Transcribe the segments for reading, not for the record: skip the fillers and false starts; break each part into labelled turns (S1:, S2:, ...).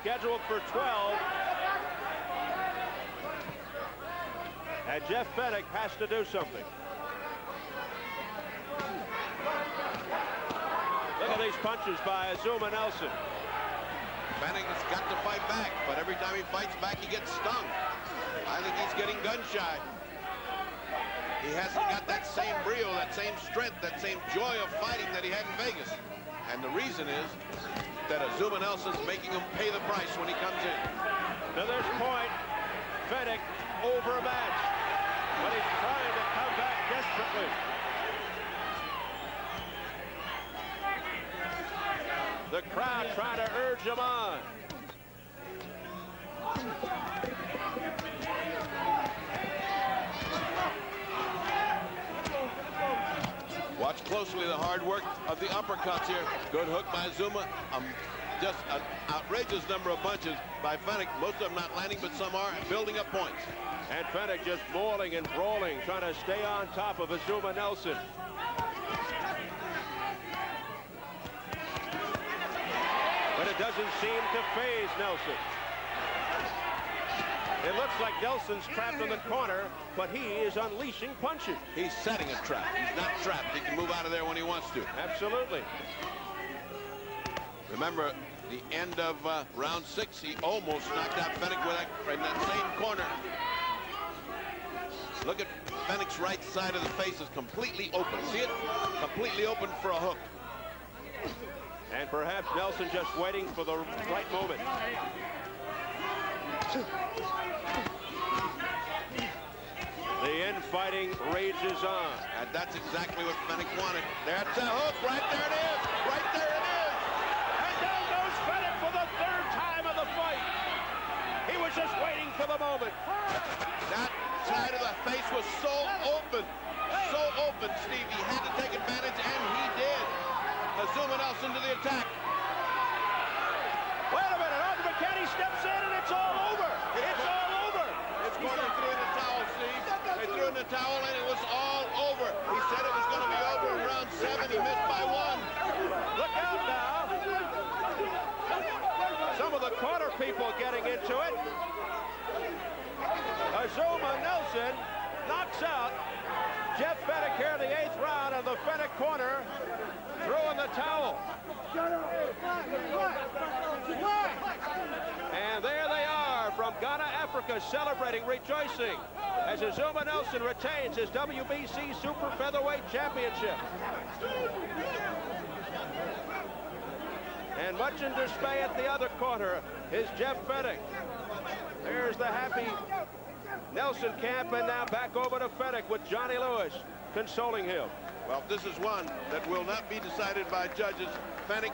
S1: scheduled for 12. And Jeff Fenech has to do something. Look at these punches by Azumah Nelson.
S2: Fenech has got to fight back, but every time he fights back, he gets stung. I think he's getting gun-shy. He hasn't got that same brio, that same strength, that same joy of fighting that he had in Vegas. And the reason is that Azumah Nelson's making him pay the price when he comes in.
S1: To this point, Fenech overmatched, but he's trying to come back desperately. The crowd trying to urge him on.
S2: Watch closely the hard work of the uppercuts here. Good hook by Azumah. Just an outrageous number of punches by Fenech. Most of them not landing, but some are, building up points.
S1: And Fenech just mauling and brawling, trying to stay on top of Azumah Nelson. But it doesn't seem to faze Nelson. It looks like Nelson's trapped in the corner, but he is unleashing punches.
S2: He's setting a trap. He's not trapped. He can move out of there when he wants to.
S1: Absolutely.
S2: Remember, the end of round 6, he almost knocked out Fenech in that same corner. Look at Fenech's right side of the face is completely open. See it? Completely open for a hook.
S1: And perhaps Nelson just waiting for the right moment. The infighting rages on.
S2: And that's exactly what Fenech wanted. That's a hook. Right there it is. Right there it is.
S1: And down goes Fenech for the 3rd time of the fight. He was just waiting for the moment.
S2: That side of the face was so open. So open, Steve. He had to take advantage, and he did. Azumah Nelson to the attack.
S1: Wait a minute. Arthur McKenny steps in, and it's all over. It's all over.
S2: His corner threw in the towel, Steve. They threw in the towel, and it was all over. He said it was going to be over in round 7. He missed by 1.
S1: Look out now. Some of the corner people getting into it. Azumah Nelson knocks out Jeff Fenech here in the 8th round, and the Fenech corner threw in the towel. And there they are from Ghana, Africa, celebrating, rejoicing, as Azumah Nelson retains his WBC Super Featherweight Championship. And much in dismay at the other corner is Jeff Fenech. There's the happy Nelson camp, and now back over to Fenech with Johnny Lewis consoling him.
S2: Well, this is one that will not be decided by judges. Fenech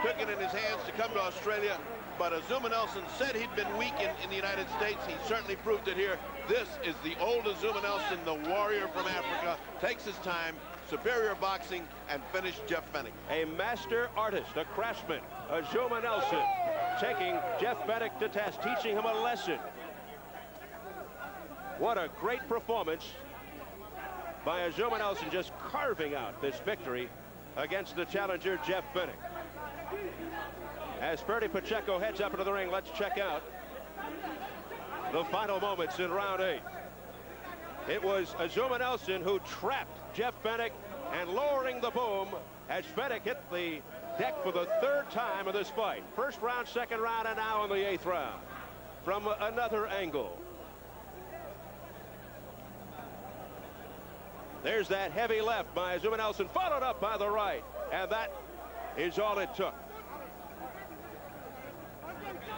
S2: took it in his hands to come to Australia, but Azumah Nelson said he'd been weak in the United States. He certainly proved it here. This is the old Azumah Nelson, the warrior from Africa. Takes his time, superior boxing, and finished Jeff Fenech.
S1: A master artist, a craftsman, Azumah Nelson, taking Jeff Fenech to task, teaching him a lesson. What a great performance by Azumah Nelson, just carving out this victory against the challenger, Jeff Fenech. As Ferdy Pacheco heads up into the ring, let's check out the final moments in round 8. It was Azumah Nelson who trapped Jeff Fenech and lowering the boom as Fenech hit the deck for the 3rd time of this fight. 1st round, 2nd round, and now in the 8th round. From another angle. There's that heavy left by Azumah Nelson, followed up by the right. And that is all it took.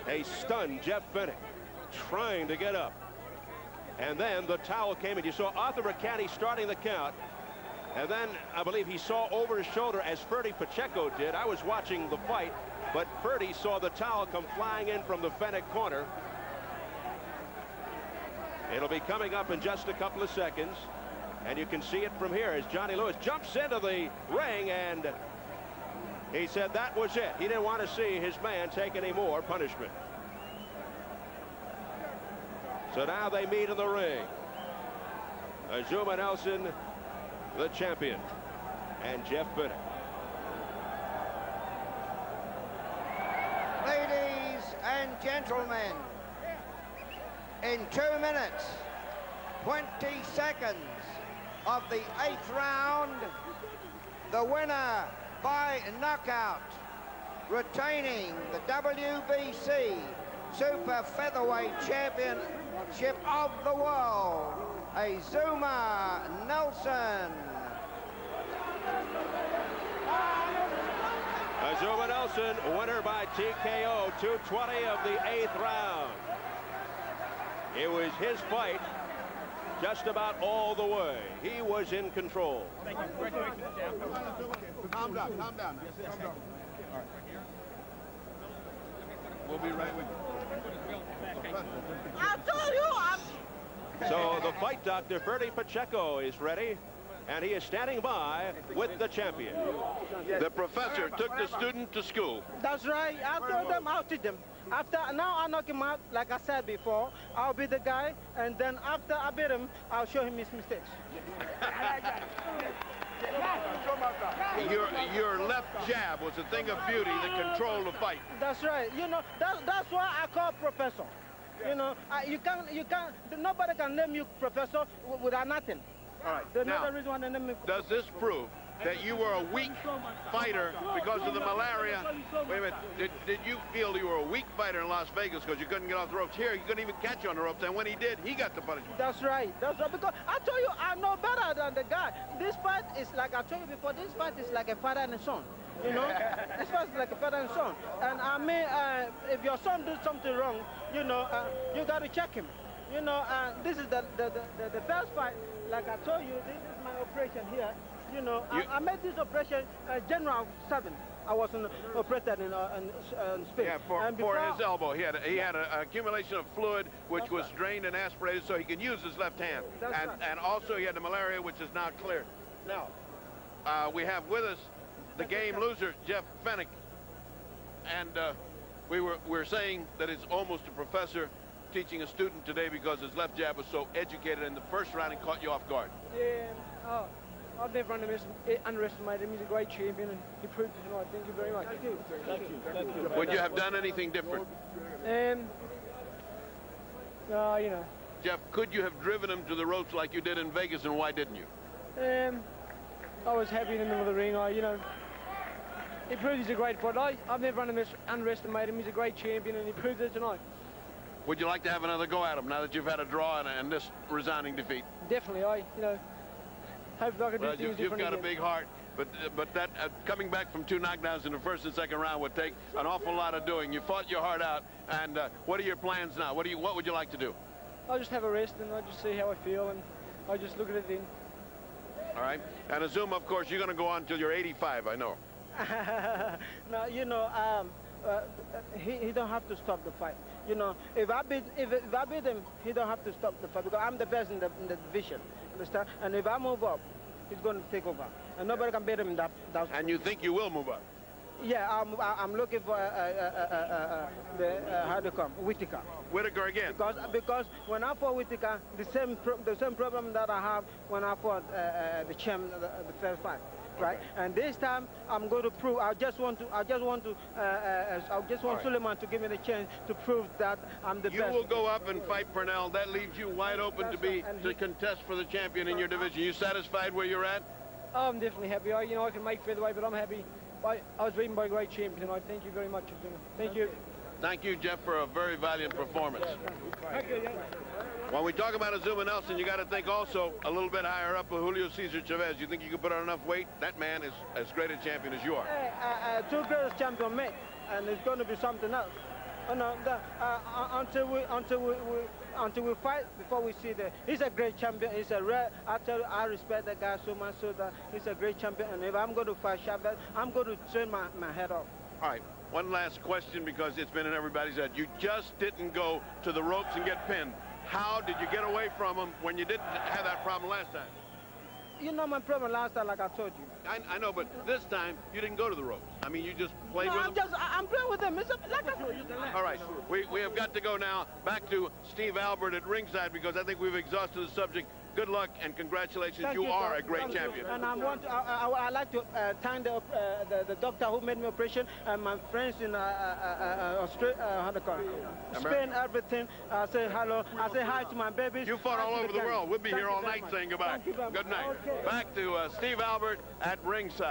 S1: A stunned Jeff Fenech trying to get up. And then the towel came, and you saw Arthur McKenny starting the count. And then I believe he saw over his shoulder, as Ferdy Pacheco did. I was watching the fight, but Ferdy saw the towel come flying in from the Fenech corner. It'll be coming up in just a couple of seconds. And you can see it from here as Johnny Lewis jumps into the ring, and he said that was it. He didn't want to see his man take any more punishment. So now they meet in the ring. Azumah Nelson, the champion, and Jeff Fenech.
S3: Ladies and gentlemen, in 2 minutes, 20 seconds of the 8th round, the winner by knockout, retaining the WBC Super Featherweight Championship of the world, Azumah Nelson.
S1: Azumah Nelson, winner by TKO, 2:20 of the 8th round. It was his fight just about all the way. He was in control.
S4: Thank you. Congratulations, Jeff.
S5: Calm down, calm down. Calm down. All right. We'll be right with you.
S6: I told you
S1: So the fight doctor, Ferdy Pacheco, is ready, and he is standing by with the champion.
S2: The professor took the student to school.
S6: That's right. I told them I'll teach them. After now I knock him out, like I said before, I'll be the guy, and then after I beat him, I'll show him his mistakes.
S2: Your left jab was a thing of beauty that controlled the fight.
S6: That's right. You know, that's why I call professor. You know, you can't, nobody can name you professor without nothing.
S2: All right.
S6: There's
S2: Now,
S6: no reason why they name me.
S2: does this prove that you were a weak fighter because of the malaria? Wait a minute. Did you feel you were a weak fighter in Las Vegas because you couldn't get off the ropes? Here, you couldn't even catch you on the ropes, and when he did, he got the punishment.
S6: That's right. That's right. Because I told you I know better than the guy. This fight is like I told you before. This fight is like a father and a son. You know, this fight is like a father and son. And I mean, if your son does something wrong, you know, you got to check him. You know, this is the first fight. Like I told you, this is my operation here. You know, I made this operation January 7th. I was operated in Spain.
S2: Yeah, for his elbow. He had an accumulation of fluid which was drained and aspirated so he could use his left hand. And also he had the malaria, which is now cleared. Now, we have with us the game loser, Jeff Fenech. And we're saying that it's almost a professor teaching a student today because his left jab was so educated in the first round and caught you off guard.
S6: Yeah, I've never underestimated him. He's a great champion, and he proved it tonight. Thank you very much. Thank you. Thank you. Thank you.
S2: Would you have done anything different?
S6: You know.
S2: Jeff, could you have driven him to the ropes like you did in Vegas, and why didn't you?
S6: I was happy in the middle of the ring. You know, he proved he's a great fighter. I've never underestimated him. He's a great champion, and he proved it tonight.
S2: Would you like to have another go at him now that you've had a draw and this resounding defeat?
S6: Definitely. You know, hope I can do things different.
S2: You've got
S6: again.
S2: a big heart, but that coming back from 2 knockdowns in the first and second round would take an awful lot of doing. You fought your heart out, and what are your plans now? What would you like to do?
S6: I'll just have a rest, and I'll just see how I feel, and I'll just look at it then.
S2: All right. And Azumah, of course, you're going to go on until you're 85, I know.
S6: No, you know, he don't have to stop the fight. You know, if I beat him, he don't have to stop the fight because I'm the best in the division. Understand? And if I move up, he's going to take over, and nobody can beat him in that.
S2: And you think you will move up?
S6: Yeah, I'm looking for how to come Whittaker.
S2: Whittaker again?
S6: Because when I fought Whittaker, the same problem that I have when I fought the champ the first fight. Right, and this time I'm going to prove. I just want Suleiman to give me the chance to prove that I'm the best.
S2: You will go up and fight Purnell. That leaves you wide open to contest for the champion in your division. You satisfied where you're at?
S6: I'm definitely happy. You know, I can make featherweight, but I'm happy. I was beaten by a great champion tonight. Thank you very much, Azumah. Thank you.
S2: Thank you, Jeff, for a very valiant performance.
S6: Thank you.
S2: When we talk about Azumah Nelson, you got to think also a little bit higher up with Julio Cesar Chavez. You think you can put on enough weight? That man is as great a champion as you are.
S6: Two greatest champion mate, and it's going to be something else. Until we fight, before we see he's a great champion. He's a rare. I respect the guy so much so that he's a great champion. And if I'm going to fight Chavez, I'm going to turn my head off.
S2: All right. One last question because it's been in everybody's head. You just didn't go to the ropes and get pinned. How did you get away from him when you didn't have that problem last time?
S6: You know my problem last time, like I told you.
S2: I know, but this time you didn't go to the ropes. I mean, you just played with him?
S6: I'm playing with him. It's like
S2: All right, we have got to go now back to Steve Albert at ringside because I think we've exhausted the subject. good luck and congratulations.
S6: Thank
S2: You are
S6: sir.
S2: a great
S6: Thank you.
S2: champion.
S6: And I'd like to thank the doctor who made me operation and my friends in Australia, Spain, everything. I say hello. I say hi to my babies.
S2: You fought all over the world. We'll be here all night saying goodbye.
S6: Thank you very much.
S2: Good night.
S6: Okay.
S2: Back to Steve Albert at ringside.